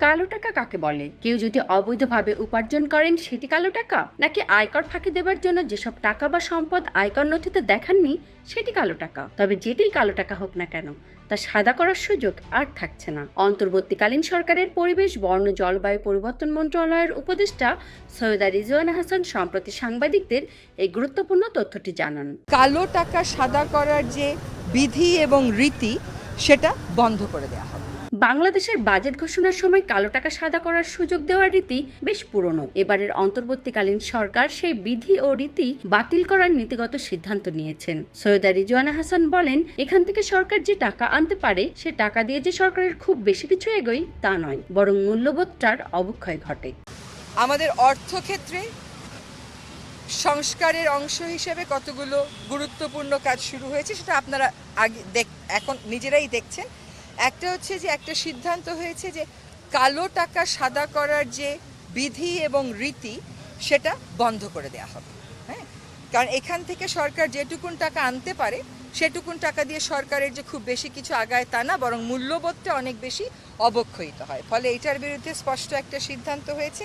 কালো টাকা কাকে বলে? কেউ যদি অবৈধভাবে উপার্জন করেন সেটি কালো টাকা, নাকি আয়কর ফাঁকি দেবার জন্য যেসব টাকা বা সম্পদ আয়কর নথিতে দেখাননি সেটি কালো টাকা? তবে যেটিই কালো টাকা হোক না কেন, তা সাদা করার সুযোগ আর থাকছে না। অন্তর্বর্তীকালীন সরকারের পরিবেশ, বন ও জলবায়ু পরিবর্তন মন্ত্রণালয়ের উপদেষ্টা সৈয়দা রিজওয়ানা হাসান সম্প্রতি সাংবাদিকদের এই গুরুত্বপূর্ণ তথ্যটি জানান। কালো টাকা সাদা করার যে বিধি এবং রীতি সেটা বন্ধ করে দেওয়া হবে। বাংলাদেশের বাজেট ঘোষণার সময় কালো টাকা সাদা করার সুযোগ দেওয়ার রীতি বেশ পুরনো। এবারের অন্তর্বর্তীকালীন সরকার সেই বিধি ও রীতি বাতিল করার নীতিগত সিদ্ধান্ত নিয়েছেন। সৈয়দা রিজওয়ানা হাসান বলেন, এখান থেকে সরকার যে টাকা আনতে পারে সে টাকা দিয়ে যে সরকারের খুব বেশি কিছু এগোয় তা নয়, বরং মূল্যবোধটার অবক্ষয় ঘটে। আমাদের অর্থক্ষেত্রে সংস্কারের অংশ হিসেবে কতগুলো গুরুত্বপূর্ণ কাজ শুরু হয়েছে, সেটা আপনারা এখন নিজেরাই দেখছেন। একটা হচ্ছে যে একটা সিদ্ধান্ত হয়েছে যে কালো টাকা সাদা করার যে বিধি এবং রীতি সেটা বন্ধ করে দেওয়া হবে। হ্যাঁ, কারণ এখান থেকে সরকার যেটুকুন টাকা আনতে পারে সেটুকুন টাকা দিয়ে সরকারের যে খুব বেশি কিছু আগায় তা না, বরং মূল্যবোধটা অনেক বেশি অবক্ষয়িত হয়। ফলে এটার বিরুদ্ধে স্পষ্ট একটা সিদ্ধান্ত হয়েছে।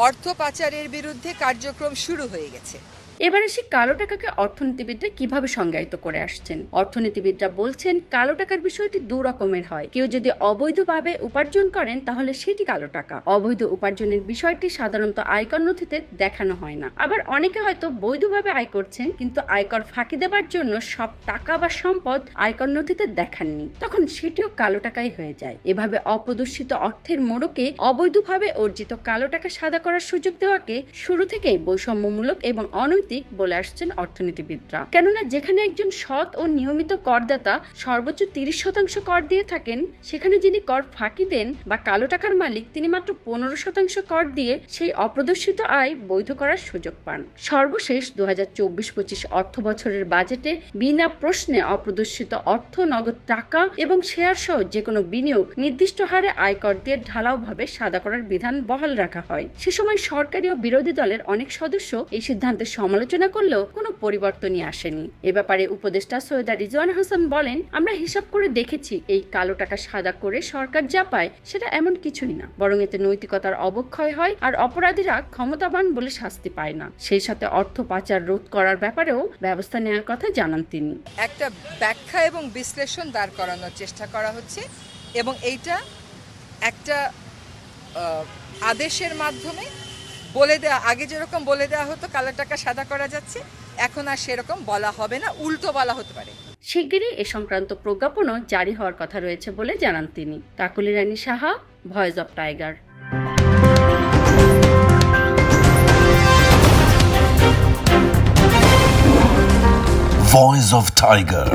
অর্থ পাচারের বিরুদ্ধে কার্যক্রম শুরু হয়ে গেছে। এবারে সে কালো টাকাকে অর্থনীতিবিদরা কিভাবে সংজ্ঞায়িত করে আসছেন? অর্থনীতিবিদরা বলছেন, কালো টাকার বিষয়টি দু রকমের হয়। কেউ যদি অবৈধভাবে উপার্জন করেন তাহলে সেটি কালো টাকা। অবৈধ উপার্জনের বিষয়টি সাধারণত আয়কর নথিতে দেখানো হয় না। আবার অনেকে হয়তো বৈধভাবে আয় করছেন কিন্তু আয়কর ফাঁকি দেবার জন্য সব টাকা বা সম্পদ আয়কর নথিতে দেখাননি, তখন সেটিও কালো টাকাই হয়ে যায়। এভাবে অপ্রদর্শিত অর্থের মোড়কে অবৈধভাবে অর্জিত কালো টাকা সাদা করার সুযোগ দেওয়াকে শুরু থেকেই বৈষম্যমূলক এবং অনৈতিক বলে আসছেন অর্থনীতিবিদরা। কেননা যেখানে একজন সৎ ও নিয়মিত করদাতা সর্বোচ্চ 30% কর দিয়ে থাকেন, সেখানে যিনি কর ফাঁকি দেন বা কালো টাকার মালিক, তিনি মাত্র 15% কর দিয়ে সেই অপ্রদর্শিত আয় বৈধ করার সুযোগ পান। সর্বশেষ 2024-25 অর্থ বছরের বাজেটে বিনা প্রশ্নে অপ্রদর্শিত অর্থ, নগদ টাকা এবং শেয়ার সহ যে কোনো বিনিয়োগ নির্দিষ্ট হারে আয়কর দিয়ে ঢালাওভাবে সাদা করার বিধান বহাল রাখা হয়। সে সময় সরকারি ও বিরোধী দলের অনেক সদস্য এই সিদ্ধান্তের সমালোচনা করলেও কোনো পরিবর্তনই আসেনি। এ ব্যাপারে উপদেষ্টা সৈয়দা রিজওয়ানা হাসান বলেন, আমরা হিসাব করে দেখেছি, এই কালো টাকা সাদা করে সরকার যা পায় সেটা এমন কিছুই না, বরং এতে নৈতিকতার অবক্ষয় হয় আর অপরাধীরা ক্ষমতাবান বলে শাস্তি পায় না। সেই সাথে অর্থ পাচার রোধ করার ব্যাপারেও ব্যবস্থা নেওয়ার কথা জানান তিনি। একটা ব্যাখ্যা এবং বিশ্লেষণ দাঁড় করানোর চেষ্টা করা হচ্ছে এবং এইটা একটা আদেশের মাধ্যমে বলে দেওয়া। আগে যেরকম বলে দেওয়া হতো কালো টাকা সাদা করা যাচ্ছে, এখন আর সেরকম বলা হবে না, উল্টো বলা হতে পারে। শিগগিরই এ সংক্রান্ত প্রজ্ঞাপনও জারি হওয়ার কথা রয়েছে বলে জানান তিনি। Kakali Rani Saha, Voice of Tiger. Voice of Tiger.